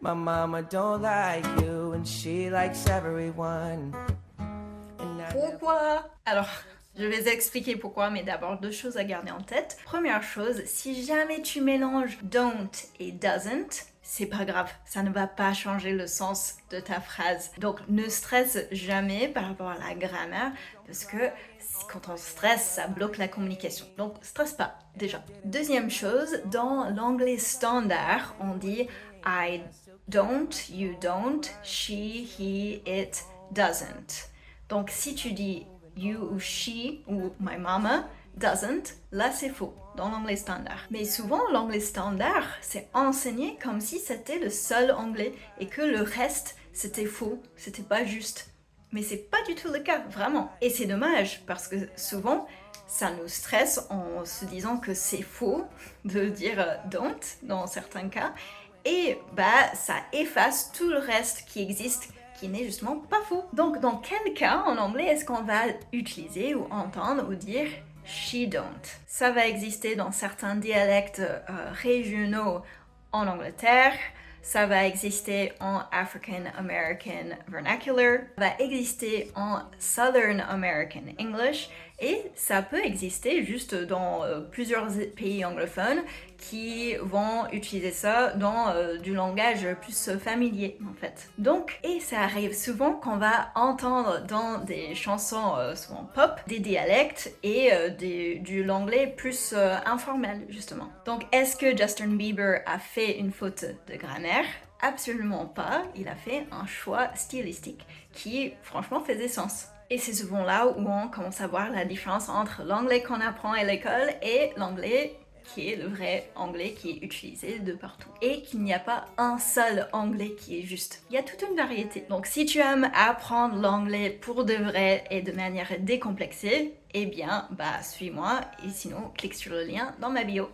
My mama don't like you and she likes everyone. And I never- Pourquoi? Alors, je vais expliquer pourquoi, mais d'abord deux choses à garder en tête. Première chose, si jamais tu mélanges don't et doesn't, c'est pas grave, ça ne va pas changer le sens de ta phrase. Donc ne stresse jamais par rapport à la grammaire, parce que quand on stresse, ça bloque la communication. Donc stresse pas, déjà. Deuxième chose, dans l'anglais standard, on dit I don't, you don't, she, he, it doesn't. Donc si tu dis you ou she ou my mama doesn't, là c'est faux dans l'anglais standard. Mais souvent l'anglais standard c'est enseigné comme si c'était le seul anglais et que le reste c'était faux, c'était pas juste. Mais c'est pas du tout le cas, vraiment. Et c'est dommage parce que souvent ça nous stresse en se disant que c'est faux de dire don't dans certains cas et bah ça efface tout le reste qui existe qui n'est justement pas faux. Donc dans quel cas en anglais est-ce qu'on va utiliser ou entendre ou dire she don't? Ça va exister dans certains dialectes régionaux en Angleterre, ça va exister en African American Vernacular, ça va exister en Southern American English et ça peut exister juste dans plusieurs pays anglophones qui vont utiliser ça dans du langage plus familier en fait. Donc, et ça arrive souvent qu'on va entendre dans des chansons souvent pop des dialectes et du l'anglais plus informel justement. Donc, est-ce que Justin Bieber a fait une faute de grammaire? Absolument pas, il a fait un choix stylistique qui franchement faisait sens. Et c'est souvent là où on commence à voir la différence entre l'anglais qu'on apprend à l'école et l'anglais qui est le vrai anglais qui est utilisé de partout. Et qu'il n'y a pas un seul anglais qui est juste. Il y a toute une variété. Donc si tu aimes apprendre l'anglais pour de vrai et de manière décomplexée, eh bien, bah suis-moi et sinon clique sur le lien dans ma bio.